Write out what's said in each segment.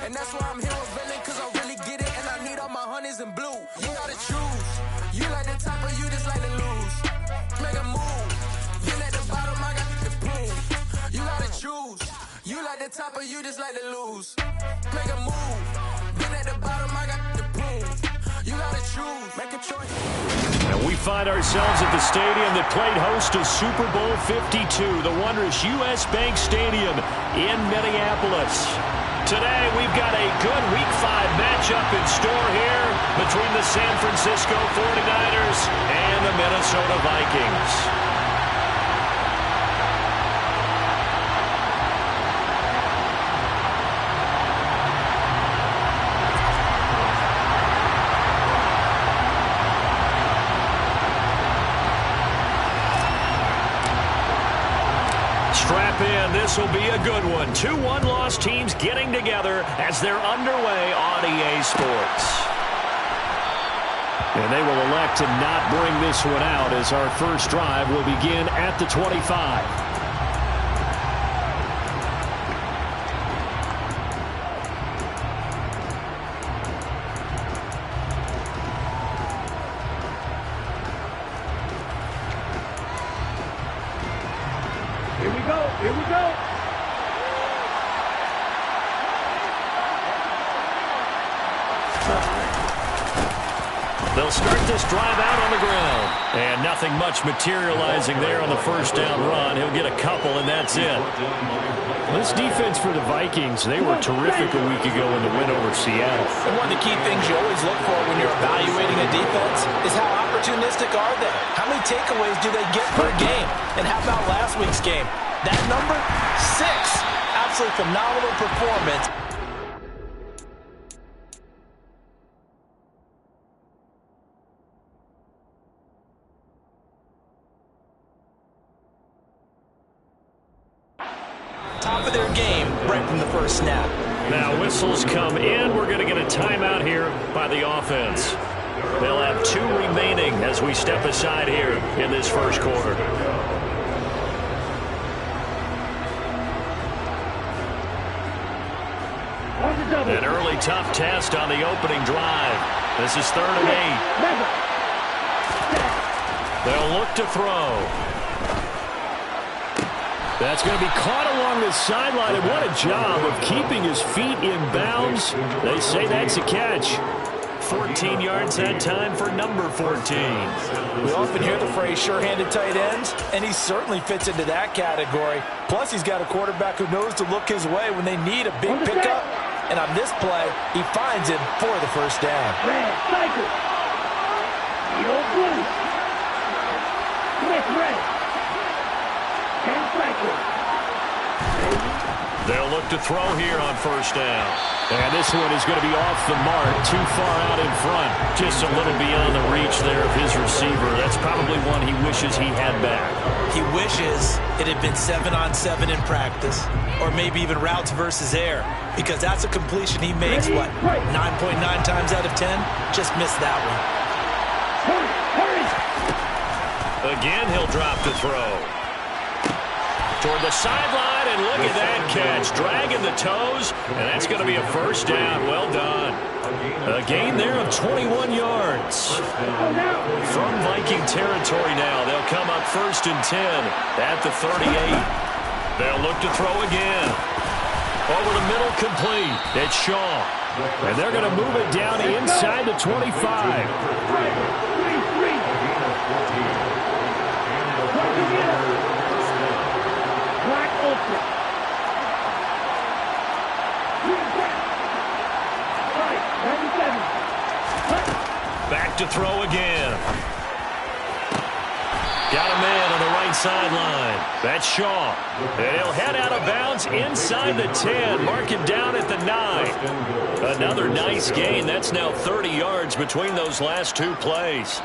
And that's why I'm here with villain, cause I really get it, and I need all my honeys in blue. You gotta choose. You like the top or you just like to lose. Make a move. Then at the bottom, I got the boom. You gotta choose. You like the top or you just like to lose. Make a move. Then at the bottom, I got the boom. You gotta choose. Make a choice. And we find ourselves at the stadium that played host to Super Bowl 52, the wondrous U.S. Bank Stadium in Minneapolis. Today, we've got a good Week 5 matchup in store here between the San Francisco 49ers and the Minnesota Vikings. Strap in. This will be a good one. 2 one-loss teams getting together as they're underway on EA Sports. And they will elect to not bring this one out as our first drive will begin at the 25. Here we go. They'll start this drive out on the ground. And nothing much materializing there on the first down run. He'll get a couple, and that's it. This defense for the Vikings, they were terrific a week ago in the win over Seattle. And one of the key things you always look for when you're evaluating a defense is how opportunistic are they? How many takeaways do they get per game? And how about last week's game? That number, 6. Absolutely phenomenal performance. Top of their game right from the first snap. Now whistles come in. We're going to get a timeout here by the offense. They'll have 2 remaining as we step aside here in this first quarter. An early tough test on the opening drive. This is 3rd and 8. They'll look to throw. That's going to be caught along the sideline, and what a job of keeping his feet in bounds. They say that's a catch. 14 yards that time for number 14. We often hear the phrase sure-handed tight ends, and he certainly fits into that category. Plus, he's got a quarterback who knows to look his way when they need a big pickup. And on this play, he finds him for the first down. Red, cycle. Yellow, blue. Smith, red. And cycle. They'll look to throw here on first down. And this one is going to be off the mark, too far out in front. Just a little beyond the reach there of his receiver. That's probably one he wishes he had back. He wishes it had been 7-on-7 in practice, or maybe even routes versus air, because that's a completion he makes, 9.9 times out of 10? Just missed that one. Again, he'll drop to throw. Toward the sideline, and look at that catch. Dragging the toes, and that's going to be a first down. Well done. A gain there of 21 yards. From Viking territory now, they'll come up 1st and 10 at the 38. They'll look to throw again. Over the middle, complete. It's Shaw. And they're going to move it down inside the 25. Back to throw again. Got a man on the right sideline. That's Shaw. And he'll head out of bounds inside the 10. Mark him down at the 9. Another nice gain. That's now 30 yards between those last 2 plays.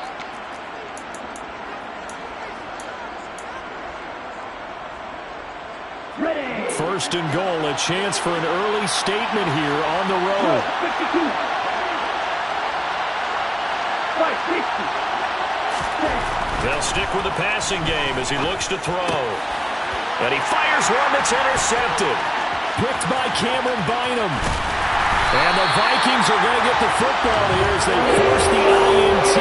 First and goal, a chance for an early statement here on the road. They'll stick with the passing game as he looks to throw. And he fires one that's intercepted. Picked by Cameron Bynum. And the Vikings are going to get the football here as they force the INT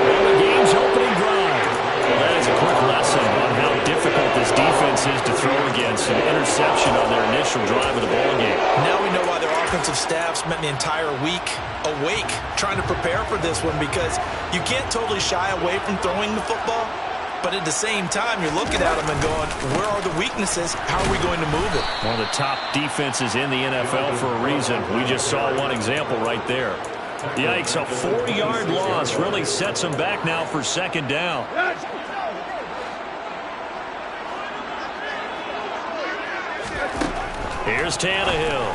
on the game's opening drive. Well, that is a quick lesson on how difficult this defense is to throw against. An interception on their initial drive of the ball game. Now we know why their offensive staff spent the entire week awake trying to prepare for this one, because you can't totally shy away from throwing the football. But at the same time, you're looking at them and going, where are the weaknesses? How are we going to move it? One of the top defenses in the NFL for a reason. We just saw one example right there. Yikes, a 40-yard loss really sets them back now for second down. Here's Tannehill.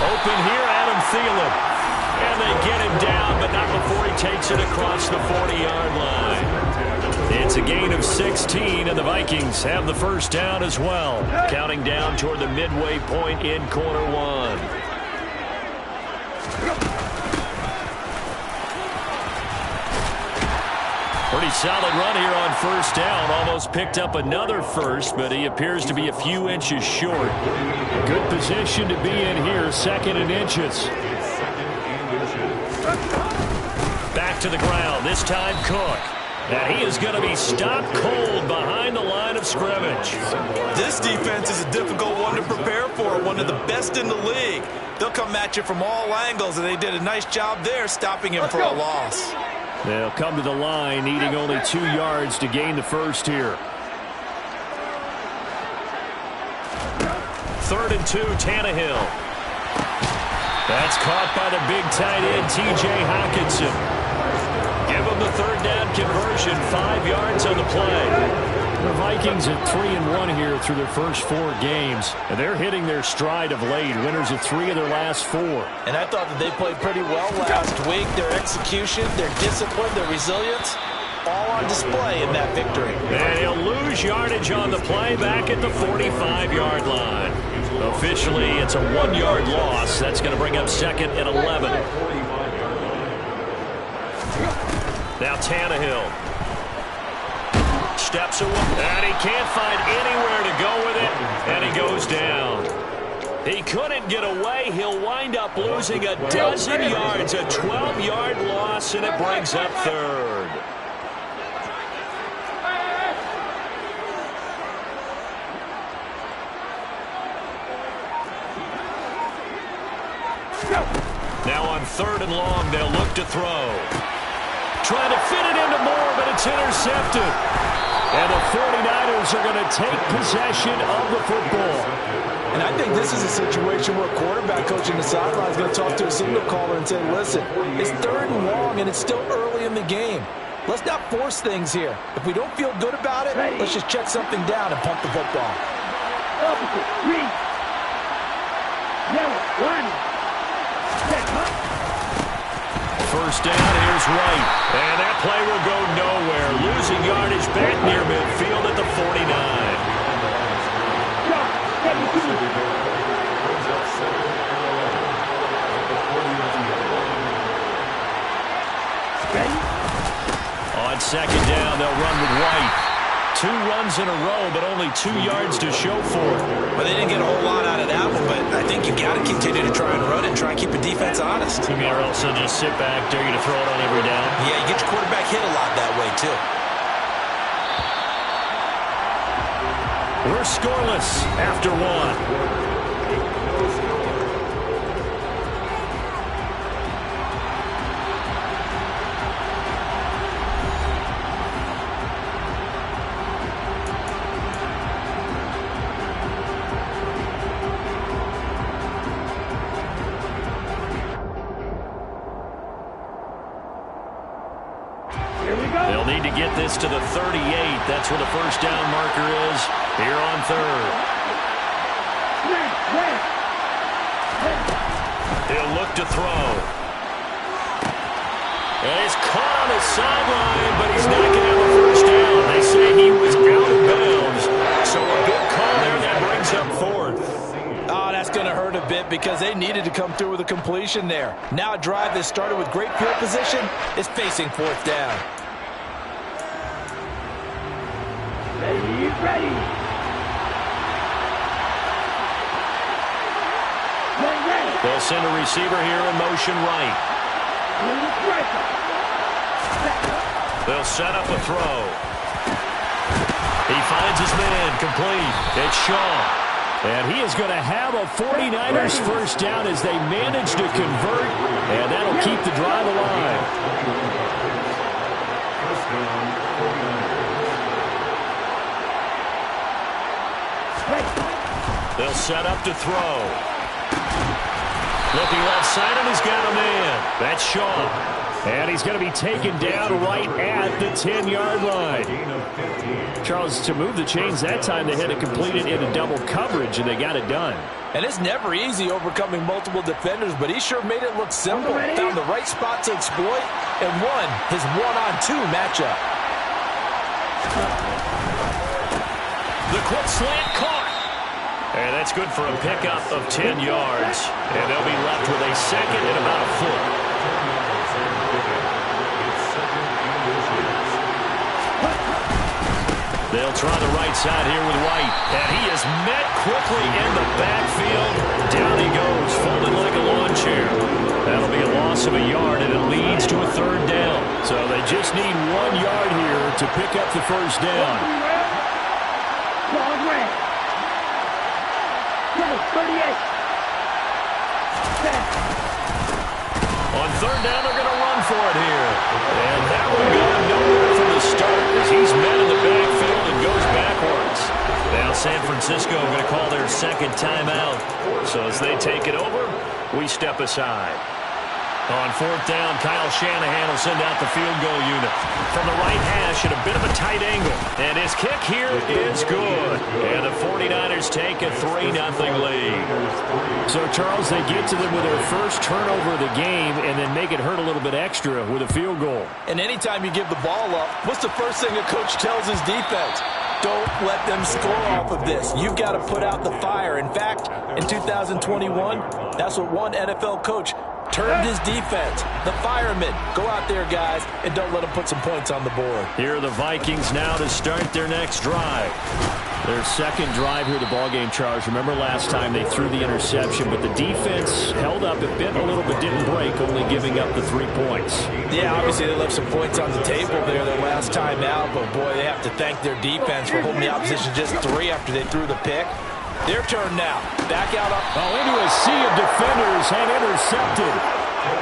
Open here, Adam Thielen. And they get him down, but not before he takes it across the 40-yard line. It's a gain of 16, and the Vikings have the first down as well. Counting down toward the midway point in quarter one. Pretty solid run here on first down. Almost picked up another first, but he appears to be a few inches short. Good position to be in here, second and inches. Back to the ground, this time Cook. And he is going to be stopped cold behind the line of scrimmage. This defense is a difficult one to prepare for, one of the best in the league. They'll come at you from all angles, and they did a nice job there stopping him for a loss. They'll come to the line, needing only 2 yards to gain the first here. 3rd and 2, Tannehill. That's caught by the big tight end, T.J. Hockenson. Give them the third down conversion, 5 yards on the play. The Vikings at 3-1 here through their first 4 games. And they're hitting their stride of late, winners of 3 of their last 4. And I thought that they played pretty well last week. Their execution, their discipline, their resilience, all on display in that victory. And he'll lose yardage on the play back at the 45-yard line. Officially, it's a 1-yard loss. That's going to bring up 2nd and 11. Now Tannehill steps away, and he can't find anywhere to go with it, and he goes down. He couldn't get away. He'll wind up losing a dozen yards, a 12-yard loss, and it brings up 3rd. Now on 3rd and long, they'll look to throw. Trying to fit it into Moore, but it's intercepted. And the 49ers are going to take possession of the football. And I think this is a situation where a quarterback coach in the sideline is going to talk to a signal caller and say, listen, it's 3rd and long, and it's still early in the game. Let's not force things here. If we don't feel good about it, let's just check something down and punt the football. Opposite, 3. Yellow, 1. First down, here's Wright. And that play will go nowhere. Losing yardage back near midfield at the 49. On 2nd down, they'll run with White. 2 runs in a row, but only 2 yards to show for it. Well, they didn't get a whole lot out of that one, but I think you got to continue to try and run and try and keep the defense honest. You mean, or else they'll just sit back, dare you to throw it on every down? Yeah, you get your quarterback hit a lot that way, too. We're scoreless after 1. They'll need to get this to the 38. That's where the first down marker is here on 3rd. He'll look to throw. And he's caught on the sideline, but he's not going to have a first down. They say he was out of bounds. So a good call there that brings up 4th. Oh, that's going to hurt a bit because they needed to come through with a completion there. Now a drive that started with great field position is facing 4th down. Ready. They'll send a receiver here in motion right. They'll set up a throw. He finds his man, complete. It's Shaw. And he is going to have a 49ers first down as they manage to convert, and that'll keep the drive alive. They'll set up to throw. Looking left side, and he's got a man. That's Shaw. And he's going to be taken down right at the 10-yard line. Charles, to move the chains that time, they had to complete it into double coverage, and they got it done. And it's never easy overcoming multiple defenders, but he sure made it look simple. Found the right spot to exploit and won his one-on-two matchup. The quick slant caught. And that's good for a pickup of 10 yards. And they'll be left with a second and about a foot. They'll try the right side here with White. And he is met quickly in the backfield. Down he goes, folded like a lawn chair. That'll be a loss of a yard, and it leads to a third down. So they just need 1 yard here to pick up the first down. On third down, they're going to run for it here. And that one going nowhere from the start as he's met in the backfield and goes backwards. Now San Francisco going to call their second timeout. So as they take it over, we step aside. On fourth down, Kyle Shanahan will send out the field goal unit. From the right hash at a bit of a tight angle. And his kick here is good. And the 49ers take a 3-0 lead. So, Charles, they get to them with their first turnover of the game and then make it hurt a little bit extra with a field goal. And anytime you give the ball up, what's the first thing a coach tells his defense? Don't let them score off of this. You've got to put out the fire. In fact, in 2021, that's what one NFL coach termed his defense. The firemen. Go out there, guys, and don't let them put some points on the board. Here are the Vikings now to start their next drive. Their second drive here, the ballgame, Charles. Remember last time they threw the interception, but the defense held up. It bent a little but didn't break, only giving up the 3 points. Yeah, obviously they left some points on the table there their last time out, but boy, they have to thank their defense for holding the opposition just 3 after they threw the pick. Their turn now. Back out up. Oh, into a sea of defenders and intercepted.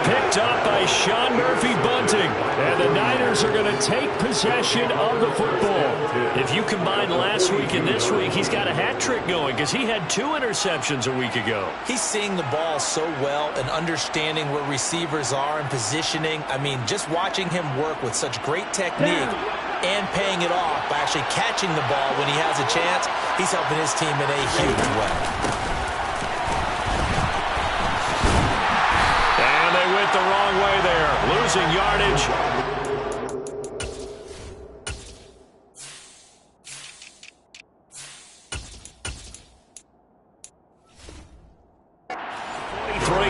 Picked up by Sean Murphy-Bunting. And the Niners are going to take possession of the football. If you combine last week and this week, he's got a hat trick going because he had 2 interceptions a week ago. He's seeing the ball so well and understanding where receivers are and positioning. I mean, just watching him work with such great technique and paying it off by actually catching the ball when he has a chance, he's helping his team in a huge way. And they went the wrong way there, losing yardage.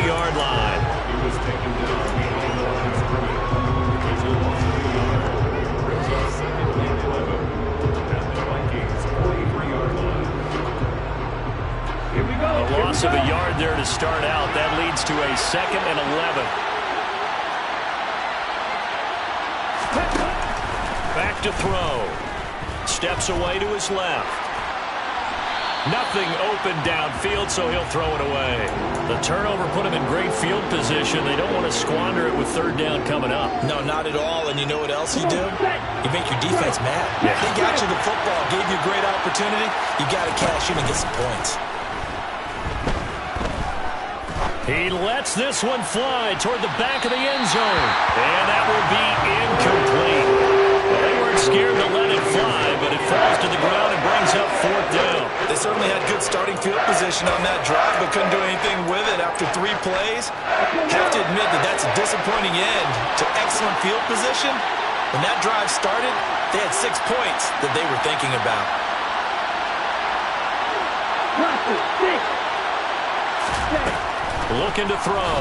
Yard line. He was taken down. Here we go. A loss of a yard there to start out. That leads to a 2nd and 11. Back to throw. Steps away to his left. Nothing open downfield, so he'll throw it away. The turnover put him in great field position. They don't want to squander it with third down coming up. No, not at all. And you know what else you do? You make your defense mad. Yeah. They got you the football, gave you a great opportunity. You got to cash in and get some points. He lets this one fly toward the back of the end zone. And that will be incomplete. Well, they weren't scared to let it fly, but it falls to the ground and brings up fourth down. They certainly had good starting field position on that drive, but couldn't do anything with it after 3 plays. Have to admit that that's a disappointing end to excellent field position. When that drive started, they had 6 points that they were thinking about. Looking to throw.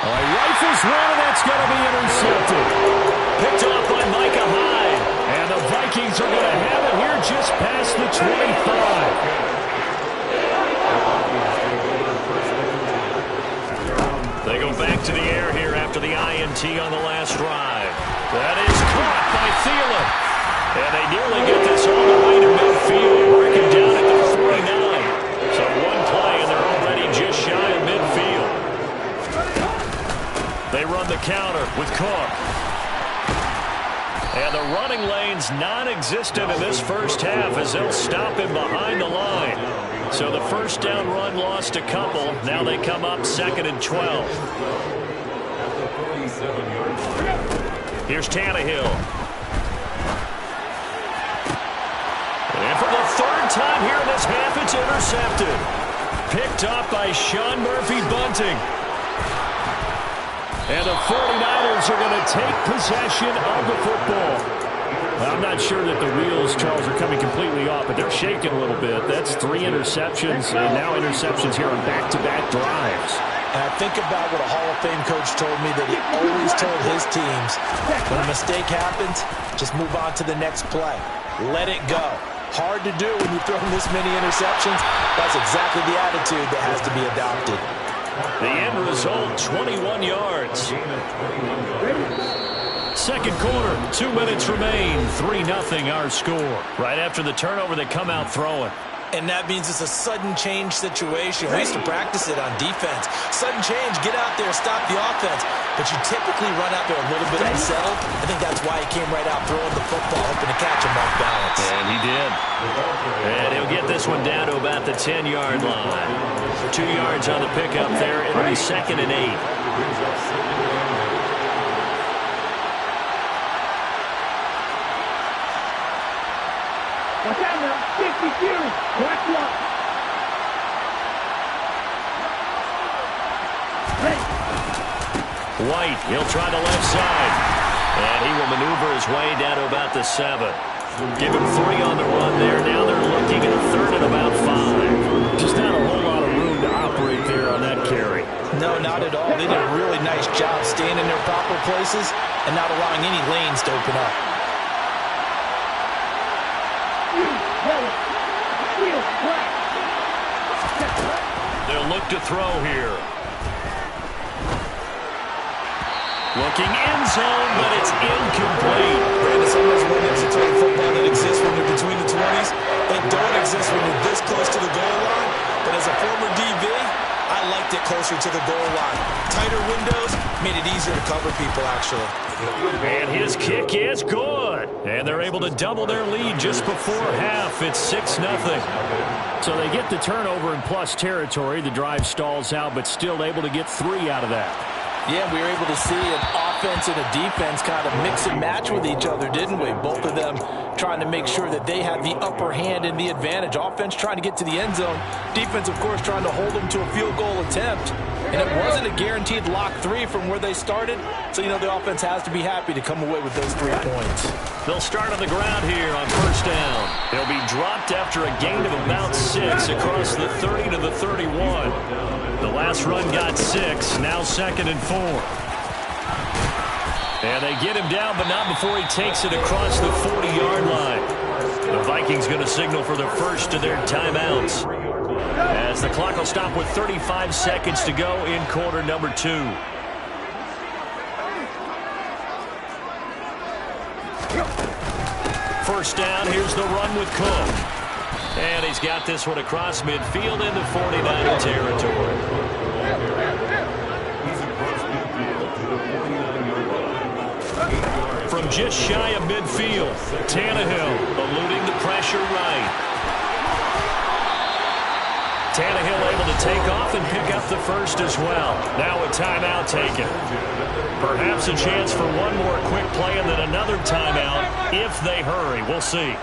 Rifles one, and that's going to be intercepted. Picked off by Micah Hyde. And the Vikings are going to have it here just past the 25. PAT on the last drive. That is caught by Thielen. And they nearly get this all the way to midfield, working down at the 49. So one play, and they're already just shy of midfield. They run the counter with Cook. And the running lane's non-existent in this first half as they'll stop him behind the line. So the first down run lost a couple. Now they come up 2nd and 12. Here's Tannehill. And for the third time here in this half, it's intercepted. Picked up by Sean Murphy-Bunting. And the 49ers are going to take possession of the football. I'm not sure that the wheels, Charles, are coming completely off, but they're shaking a little bit. That's 3 interceptions, and now interceptions here on back-to-back drives. And I think about what a Hall of Fame coach told me, that he always told his teams, when a mistake happens, just move on to the next play. Let it go. Hard to do when you throw this many interceptions. That's exactly the attitude that has to be adopted. The end result, 21 yards. Second quarter, 2 minutes remain. 3-0 our score. Right after the turnover, they come out throwing. And that means it's a sudden change situation. We used to practice it on defense. Sudden change, get out there, stop the offense. But you typically run out there a little bit unsettled. I think that's why he came right out throwing the football, hoping to catch him off balance. And he did. And he'll get this one down to about the 10-yard line. 2 yards on the pickup there. It'll be 2nd and 8. Watch out now. 50 Fury. Watch one. White, he'll try the left side. And he will maneuver his way down to about the 7. Give him 3 on the run there. Now they're looking at a 3rd and about 5. Just not a whole lot of room to operate there on that carry. No, not at all. They did a really nice job staying in their proper places and not allowing any lanes to open up. They'll look to throw here. Looking end zone, but it's incomplete. Brandon, sometimes when there's a total football that exists when you're between the 20s, they don't exist when you're this close to the goal line. But as a former DB, I liked it closer to the goal line. Tighter windows made it easier to cover people, actually. And his kick is good. And they're able to double their lead just before half. It's 6-0. So they get the turnover in plus territory. The drive stalls out, but still able to get 3 out of that. Yeah, we were able to see an offense and a defense kind of mix and match with each other, didn't we? Both of them trying to make sure that they had the upper hand and the advantage. Offense trying to get to the end zone. Defense, of course, trying to hold them to a field goal attempt. And it wasn't a guaranteed lock 3 from where they started. So, the offense has to be happy to come away with those 3 points. They'll start on the ground here on first down. They'll be dropped after a gain of about 6 across the 30 to the 31. The last run got 6, now 2nd and 4. And they get him down, but not before he takes it across the 40-yard line. The Vikings going to signal for the first of their timeouts, as the clock will stop with 35 seconds to go in quarter number 2. First down, here's the run with Cook. And he's got this one across midfield into 49er territory. From just shy of midfield, Tannehill eluding the pressure right. Tannehill able to take off and pick up the first as well. Now a timeout taken. Perhaps a chance for one more quick play and then another timeout if they hurry. We'll see.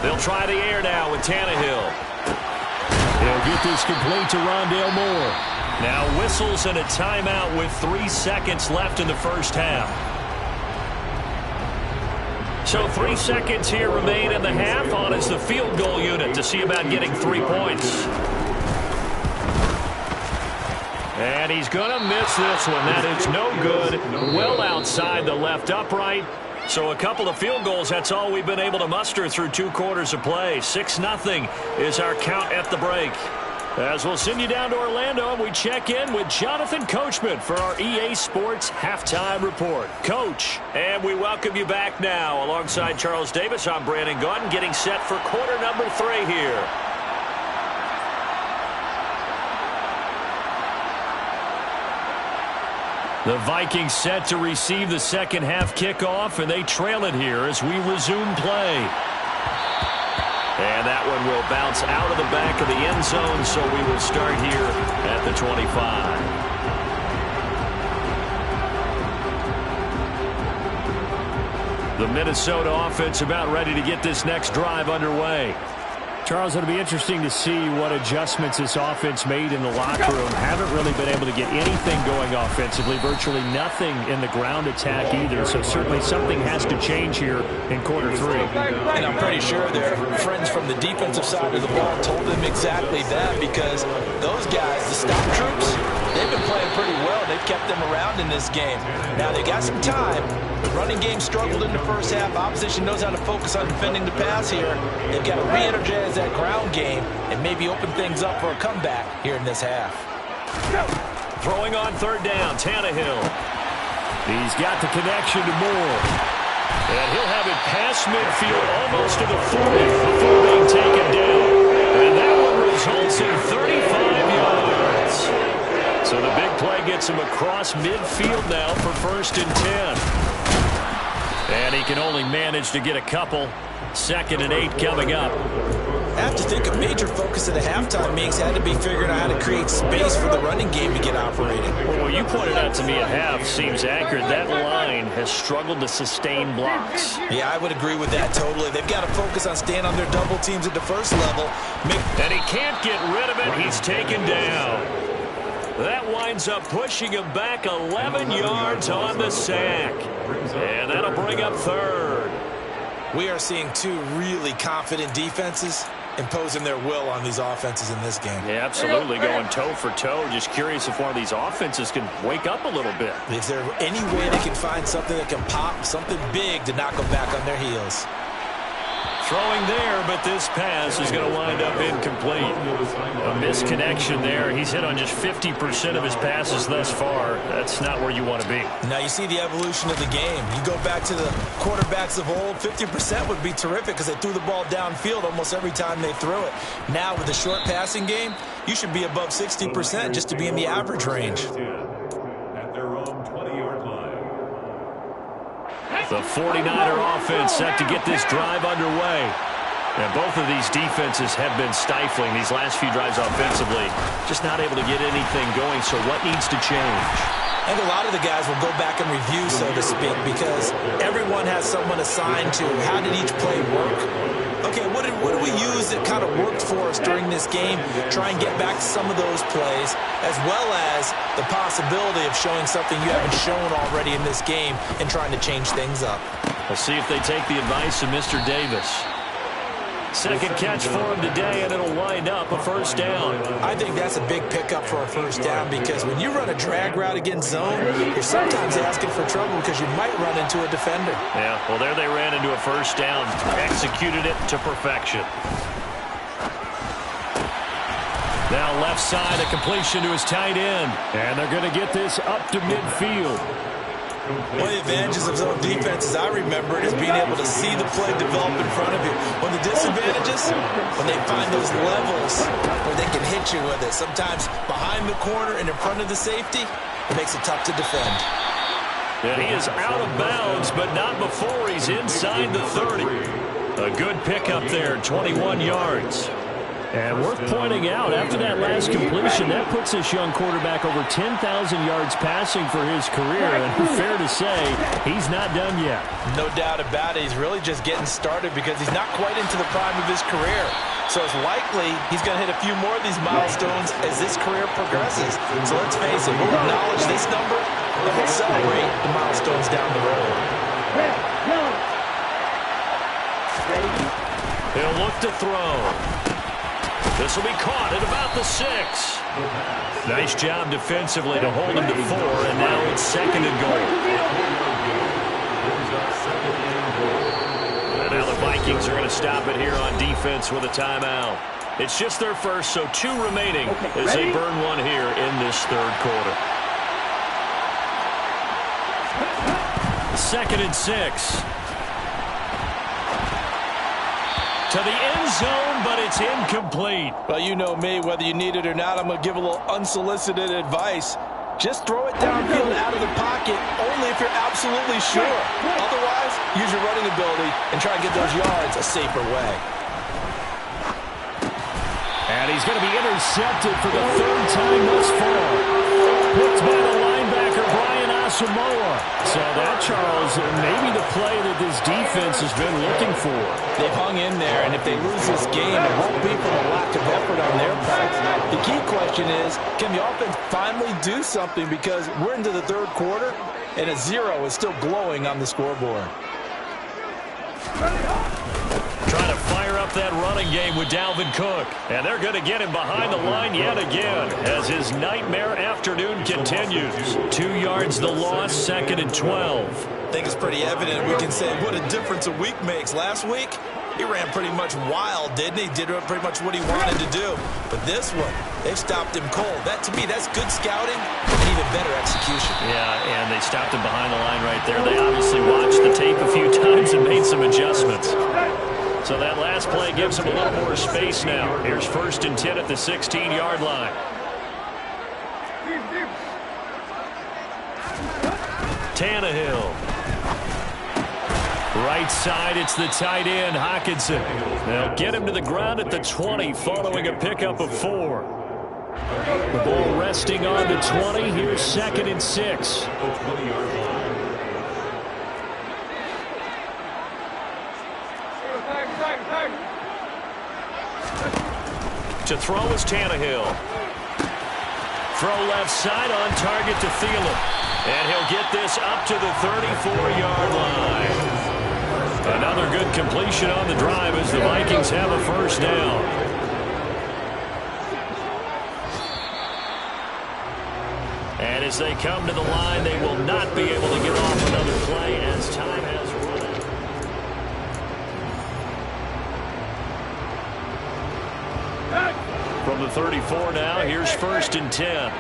They'll try the air now with Tannehill. He'll get this complete to Rondale Moore. Now whistles and a timeout with 3 seconds left in the first half. So 3 seconds here remain in the half. On is the field goal unit to see about getting 3 points. And he's going to miss this one. That is no good. Well outside the left upright. So a couple of field goals, that's all we've been able to muster through 2 quarters of play. 6-0 is our count at the break. As we'll send you down to Orlando, and we check in with Jonathan Coachman for our EA Sports Halftime Report. Coach, and we welcome you back now. Alongside Charles Davis, I'm Brandon Gaudin, getting set for quarter number 3 here. The Vikings set to receive the second half kickoff, and they trail it here as we resume play. And that one will bounce out of the back of the end zone, so we will start here at the 25. The Minnesota offense about ready to get this next drive underway. Charles, it'll be interesting to see what adjustments this offense made in the locker room. Haven't really been able to get anything going offensively, virtually nothing in the ground attack either. So certainly something has to change here in quarter 3. And I'm pretty sure their friends from the defensive side of the ball told them exactly that, because those guys, the stop troops, they've been playing pretty well. They've kept them around in this game. Now they got some time. The running game struggled in the first half. Opposition knows how to focus on defending the pass here. They've got to re-energize that ground game and maybe open things up for a comeback here in this half. Throwing on third down, Tannehill. He's got the connection to Moore. And he'll have it past midfield almost to the 40 before being taken down. And that one results in 35 yards. So the big play gets him across midfield now for 1st and 10. And he can only manage to get a couple. 2nd and 8 coming up. I have to think a major focus of the halftime meetings had to be figuring out how to create space for the running game to get operated. Well, what you pointed out to me at half seems accurate. That line has struggled to sustain blocks. Yeah, I would agree with that totally. They've got to focus on staying on their double teams at the first level. And he can't get rid of it. He's taken down. That winds up pushing him back 11 yards on the sack. And that'll bring up 3rd. We are seeing 2 really confident defenses imposing their will on these offenses in this game. Yeah, absolutely, going toe for toe. Just curious if one of these offenses can wake up a little bit. Is there any way they can find something that can pop, something big to knock them back on their heels? Throwing there, but this pass is going to wind up incomplete. A misconnection there. He's hit on just 50% of his passes thus far. That's not where you want to be. Now you see the evolution of the game. You go back to the quarterbacks of old, 50% would be terrific because they threw the ball downfield almost every time they threw it. Now with the short passing game, you should be above 60% just to be in the average range. The 49er offense set to get this drive underway. And both of these defenses have been stifling these last few drives offensively. Just not able to get anything going, so what needs to change? I think a lot of the guys will go back and review, so to speak, because everyone has someone assigned to how did each play work. Okay, what did we use that kind of worked for us during this game? Try and get back to some of those plays, as well as the possibility of showing something you haven't shown already in this game and trying to change things up. We'll see if they take the advice of Mr. Davis. Second catch for him today, and it'll wind up a 1st down. I think that's a big pickup for a 1st down, because when you run a drag route against zone, you're sometimes asking for trouble because you might run into a defender. Yeah, well, there they ran into a 1st down. Executed it to perfection. Now left side, a completion to his tight end. And they're going to get this up to midfield. One of the advantages of zone defense, as I remember it, is being able to see the play develop in front of you. One of the disadvantages, when they find those levels where they can hit you with it, sometimes behind the corner and in front of the safety, it makes it tough to defend. Yeah, he is out of bounds, but not before he's inside the 30. A good pickup there, 21 yards. And worth pointing out, after that last completion, that puts this young quarterback over 10,000 yards passing for his career. And fair to say, he's not done yet. No doubt about it. He's really just getting started because he's not quite into the prime of his career. So it's likely he's going to hit a few more of these milestones as this career progresses. So let's face it, we'll acknowledge this number and we'll celebrate the milestones down the road. He'll look to throw. This will be caught at about the 6. Nice job defensively to hold him to 4, and now it's 2nd and goal. And now the Vikings are going to stop it here on defense with a timeout. It's just their first, so 2 remaining as they burn one here in this third quarter. 2nd and 6. To the end zone, but it's incomplete. Well, you know me, whether you need it or not, I'm going to give a little unsolicited advice. Just throw it downfield out of the pocket, only if you're absolutely sure. Otherwise, use your running ability and try and get those yards a safer way. And he's going to be intercepted for the 3rd time thus far. Picked by the linebacker, Brian Asamoah. So that, Charles, maybe the play that this defense has been looking for. They've hung in there, and if they lose this game, it won't be from a lack of effort on their part. The key question is, can the offense finally do something? Because we're into the 3rd quarter, and a 0 is still glowing on the scoreboard. Trying to fire up that running game with Dalvin Cook. And they're going to get him behind the line yet again as his nightmare afternoon continues. 2 yards the loss, 2nd and 12. I think it's pretty evident. We can say what a difference a week makes. Last week, he ran pretty much wild, didn't he? Did pretty much what he wanted to do. But this one, they stopped him cold. That, to me, that's good scouting and even better execution. Yeah, and they stopped him behind the line right there. They obviously watched the tape a few times and made some adjustments. So that last play gives him a little more space now. Here's 1st and 10 at the 16-yard line. Tannehill. Right side, it's the tight end, Hockenson. They'll get him to the ground at the 20 following a pickup of 4. The ball resting on the 20. Here's 2nd and 6. To throw is Tannehill. Throw left side on target to Thielen. And he'll get this up to the 34-yard line. Another good completion on the drive as the Vikings have a 1st down. And as they come to the line, they will not be able to get off another play as time has run out. From the 34 now, here's 1st and 10.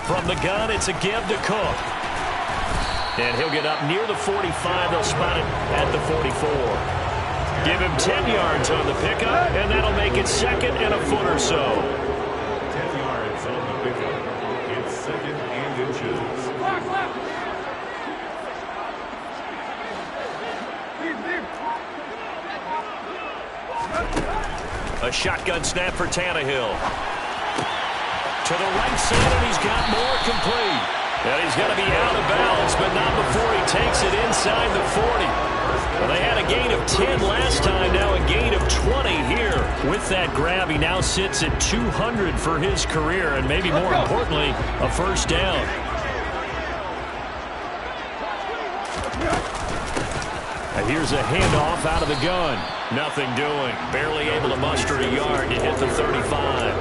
From the gun, it's a give to Cook. And he'll get up near the 45. They'll spot it at the 44. Give him 10 yards on the pickup, and that'll make it 2nd and a foot or so. 10 yards on the pickup. It's 2nd and inches. A shotgun snap for Tannehill. To the right side, and he's got more complete. And he's going to be out of bounds, but not before he takes it inside the 40. Well, they had a gain of 10 last time, now a gain of 20 here. With that grab, he now sits at 200 for his career, and maybe more importantly, a 1st down. And here's a handoff out of the gun. Nothing doing. Barely able to muster a yard to hit the 35.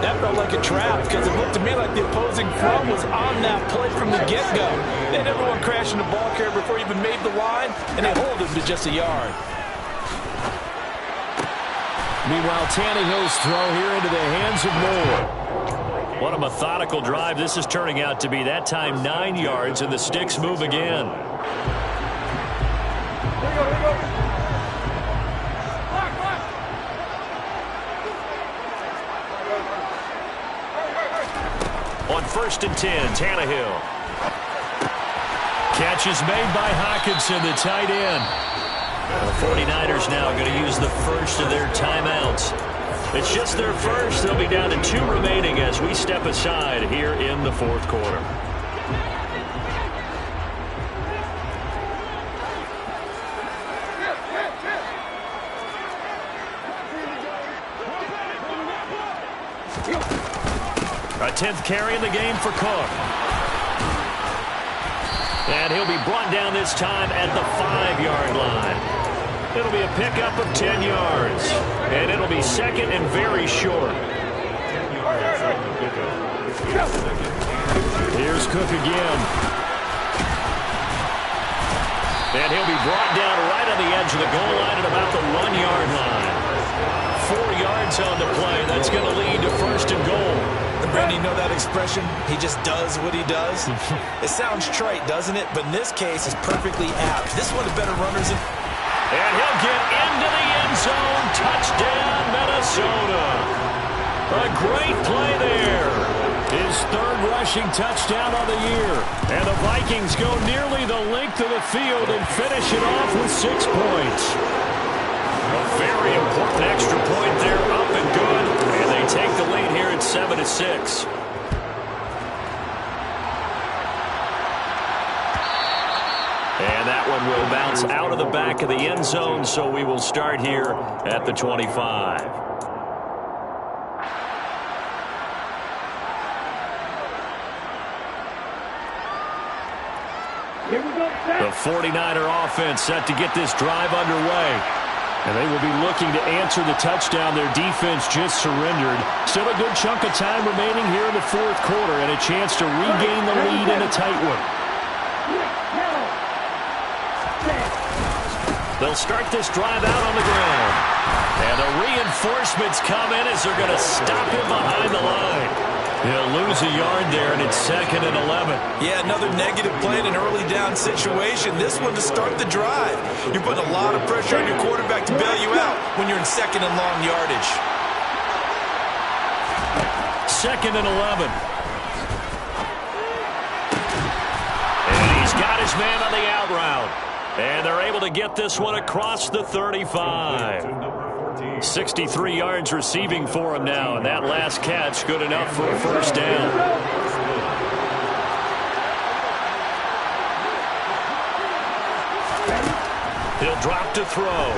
That felt like a trap because it looked to me like the opposing front was on that play from the get-go. They had everyone crashing the ball carrier before he even made the line, and they hold him to just a yard. Meanwhile, Tannehill's throw here into the hands of Moore. What a methodical drive this is turning out to be. That time 9 yards, and the sticks move again. On 1st and 10, Tannehill. Catch is made by Hockenson, the tight end. The 49ers now going to use the first of their timeouts. It's just their first. They'll be down to 2 remaining as we step aside here in the 4th quarter. A 10th carry in the game for Cook. And he'll be brought down this time at the 5-yard line. It'll be a pickup of 10 yards. And it'll be 2nd and very short. 10 yards on the pickup. Here's Cook again. And he'll be brought down right on the edge of the goal line at about the 1-yard line. 4 yards on the play. That's going to lead to first and goal. Randy, you know that expression? He just does what he does. It sounds trite, doesn't it? But in this case, it's perfectly apt. This is one of the better runners in... And he'll get into the end zone. Touchdown, Minnesota. A great play there. His third rushing touchdown of the year. And the Vikings go nearly the length of the field and finish it off with 6 points. A very important extra point there, up and good. And they take the lead here at 7-6. And that one will bounce out of the back of the end zone, so we will start here at the 25. Here we go, The 49er offense set to get this drive underway. And they will be looking to answer the touchdown their defense just surrendered. Still a good chunk of time remaining here in the fourth quarter and a chance to regain the lead in a tight one. They'll start this drive out on the ground. And the reinforcements come in as they're going to stop him behind the line. He'll lose a yard there, and it's 2nd and 11. Yeah, another negative play in an early down situation. This one to start the drive. You're putting a lot of pressure on your quarterback to bail you out when you're in 2nd and long yardage. 2nd and 11. And he's got his man on the out route. And they're able to get this one across the 35. 63 yards receiving for him now, and that last catch good enough for a first down. He'll drop to throw.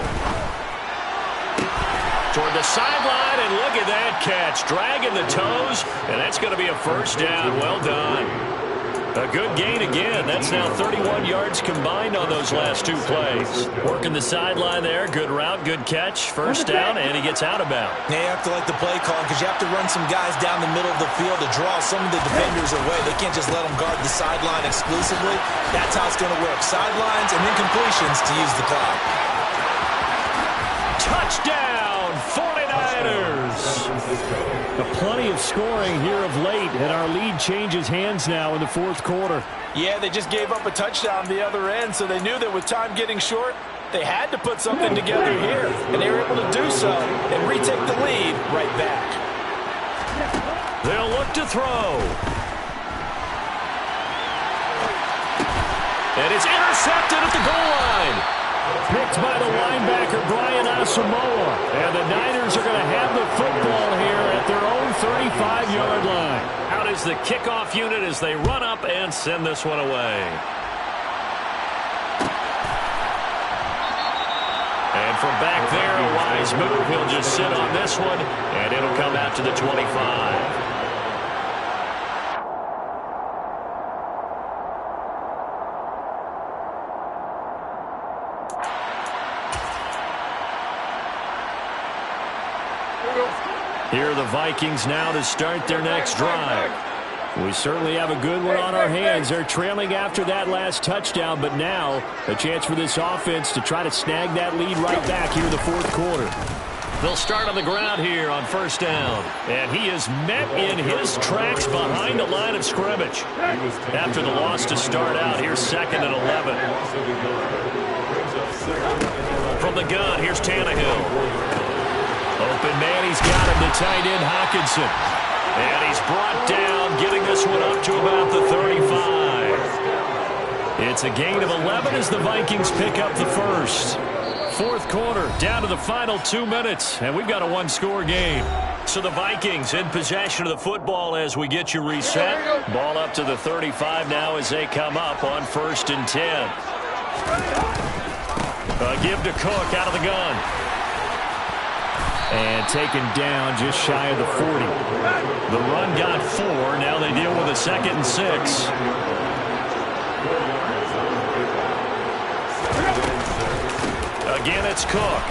Toward the sideline, and look at that catch. Dragging the toes, and that's going to be a first down. Well done. A good gain again. That's now 31 yards combined on those last 2 plays. Working the sideline there. Good route, good catch. First down, and he gets out of bounds. Yeah, you have to like the play call because you have to run some guys down the middle of the field to draw some of the defenders away. They can't just let them guard the sideline exclusively. That's how it's going to work. Sidelines and then completions to use the clock. Touchdown, 49ers! Plenty of scoring here of late, and our lead changes hands now in the fourth quarter. Yeah, they just gave up a touchdown the other end, so they knew that with time getting short, they had to put something together here, and they were able to do so and retake the lead right back. They'll look to throw. And it's intercepted at the goal line. Picked by the linebacker, Brian Asamoah. And the Niners are going to have the football here at their own 35-yard line. Out is the kickoff unit as they run up and send this one away. And from back there, a wise move. He'll just sit on this one, and it'll come out to the 25. Here are the Vikings now to start their next drive. We certainly have a good one on our hands. They're trailing after that last touchdown, but now a chance for this offense to try to snag that lead right back here in the fourth quarter. They'll start on the ground here on first down. And he is met in his tracks behind the line of scrimmage. After the loss to start out, here's 2nd and 11. From the gun, here's Tannehill. Open man, he's got him, the tight end, Hockenson. And he's brought down, getting this one up to about the 35. It's a gain of 11 as the Vikings pick up the first. Fourth quarter, down to the final 2 minutes, and we've got a one-score game. So the Vikings in possession of the football as we get you reset. Ball up to the 35 now as they come up on 1st and 10. Give to Cook out of the gun. And taken down just shy of the 40. The run got 4. Now they deal with a 2nd and 6. Again, it's Cook.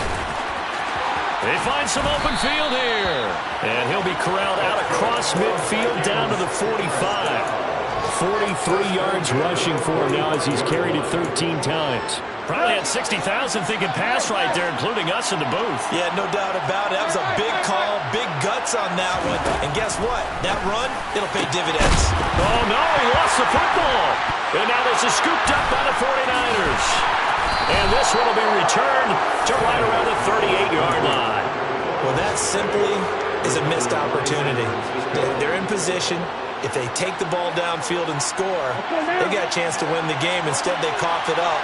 They find some open field here. And he'll be corralled out across midfield down to the 45. 43 yards rushing for him now as he's carried it 13 times. Probably had 60,000 thinking pass right there, including us in the booth. Yeah, no doubt about it. That was a big call, big guts on that one. And guess what? That run, it'll pay dividends. Oh, no, he lost the football. And now this is scooped up by the 49ers. And this one will be returned to right around the 38-yard line. Well, that simply is a missed opportunity. They're in position. If they take the ball downfield and score, they've got a chance to win the game. Instead, they cough it up.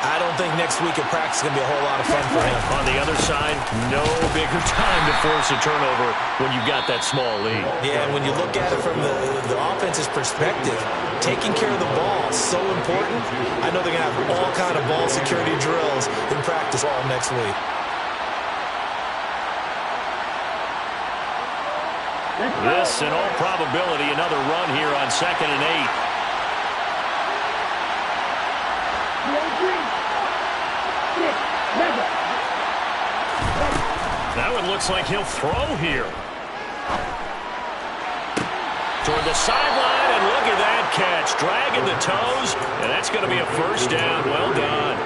I don't think next week at practice is going to be a whole lot of fun for him. On the other side, no bigger time to force a turnover when you've got that small lead. Yeah, and when you look at it from the offense's perspective, taking care of the ball is so important. I know they're going to have all kind of ball security drills in practice all next week. This, in all probability, another run here on 2nd and 8. That one looks like he'll throw here. Toward the sideline, and look at that catch. Dragging the toes, and that's going to be a first down. Well done.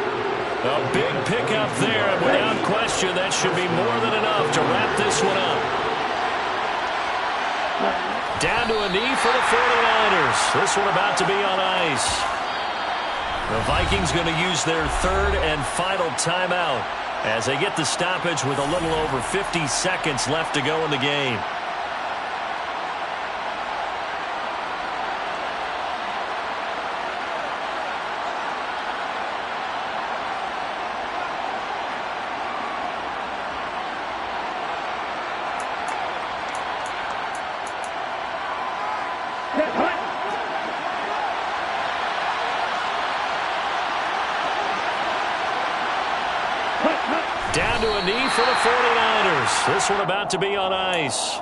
A big pickup there, and without question, that should be more than enough to wrap this one up. Down to a knee for the 49ers. This one about to be on ice. The Vikings going to use their third and final timeout as they get the stoppage with a little over 50 seconds left to go in the game. Down to a knee for the 49ers. This one about to be on ice.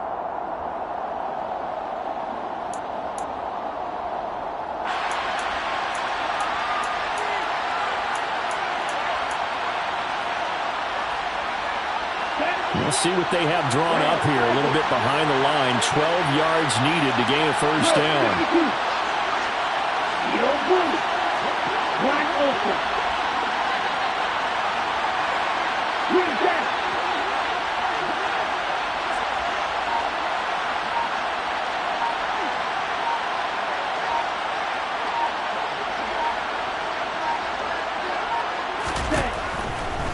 We'll see what they have drawn up here. A little bit behind the line. 12 yards needed to gain a first down.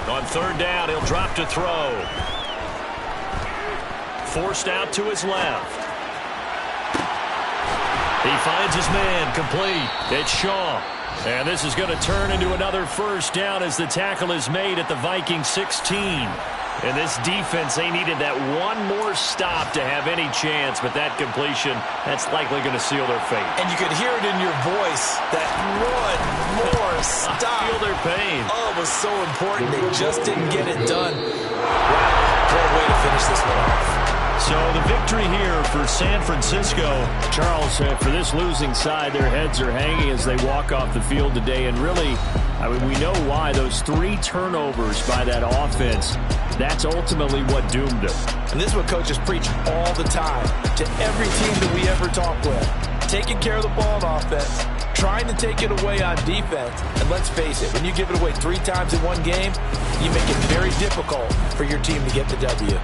On third down, he'll drop to throw. Forced out to his left. He finds his man, complete. It's Shaw. And this is going to turn into another first down as the tackle is made at the Vikings 16. And this defense, they needed that one more stop to have any chance, but that completion, that's likely going to seal their fate. And you could hear it in your voice, that one more stop. I feel their pain. Oh, it was so important. They just didn't get it done. Wow, what a way to finish this one off. So the victory here for San Francisco. Charles, for this losing side, their heads are hanging as they walk off the field today. And really, I mean, we know why. Those 3 turnovers by that offense, that's ultimately what doomed them. And this is what coaches preach all the time to every team that we ever talk with. Taking care of the ball on offense, trying to take it away on defense. And let's face it, when you give it away 3 times in one game, you make it very difficult for your team to get the W.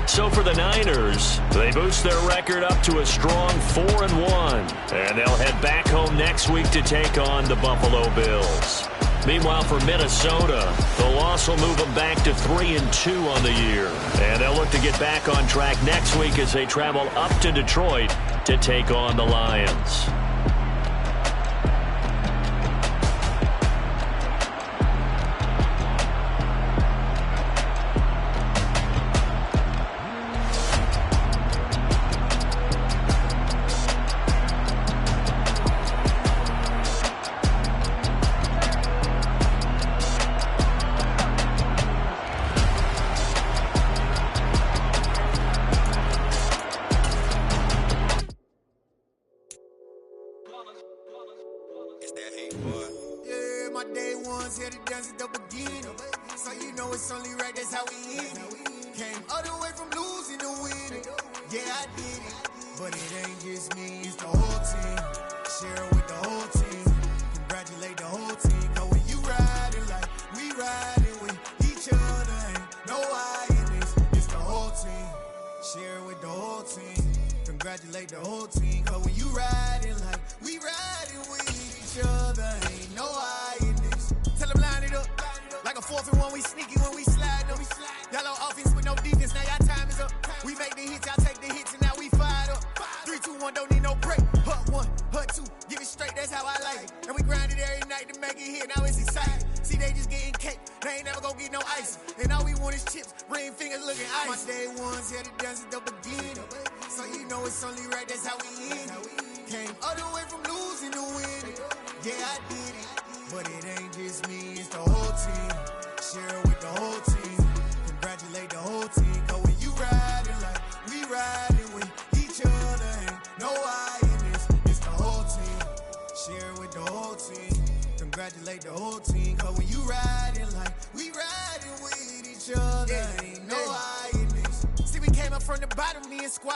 So for the Niners, they boost their record up to a strong 4-1. And they'll head back home next week to take on the Buffalo Bills. Meanwhile, for Minnesota, the loss will move them back to 3-2 on the year. And they'll look to get back on track next week as they travel up to Detroit to take on the Lions. my day ones here to dance at the beginning. So you know it's only right, that's how we end it. Came all the way from losing to winning. Yeah, I did it. But it ain't just me, it's the whole team. Share it with the whole team. Congratulate the whole team. Cause when you riding like we riding with each other, ain't no I in this. It's the whole team. Share it with the whole team. Congratulate the whole team. Cause when you riding like we riding with each other, ain't no I in this. Tell them line it up. Like a 4th and 1, we sneaky when we slide them. Y'all on offense with no defense, now y'all time is up. We make the hits, y'all take the hits, and now we fired up. 3, 2, 1, don't need no break. Hut 1, hut 2, give it straight, that's how I like it. And we grind it every night to make it hit, now it's exciting. See, they just getting cake, they ain't never gonna get no ice. And all we want is chips, ring fingers looking ice. My day ones here to dance at the beginning. So you know it's only right, that's how we end it. Came all the way from losing to winning. Yeah, I did it. But it ain't just me, it's the whole team. Share it with the whole team. Congratulate the whole team. Cause when you riding like we riding with each other, ain't no I in this. It's the whole team. Share it with the whole team. Congratulate the whole team. Cause when you riding like we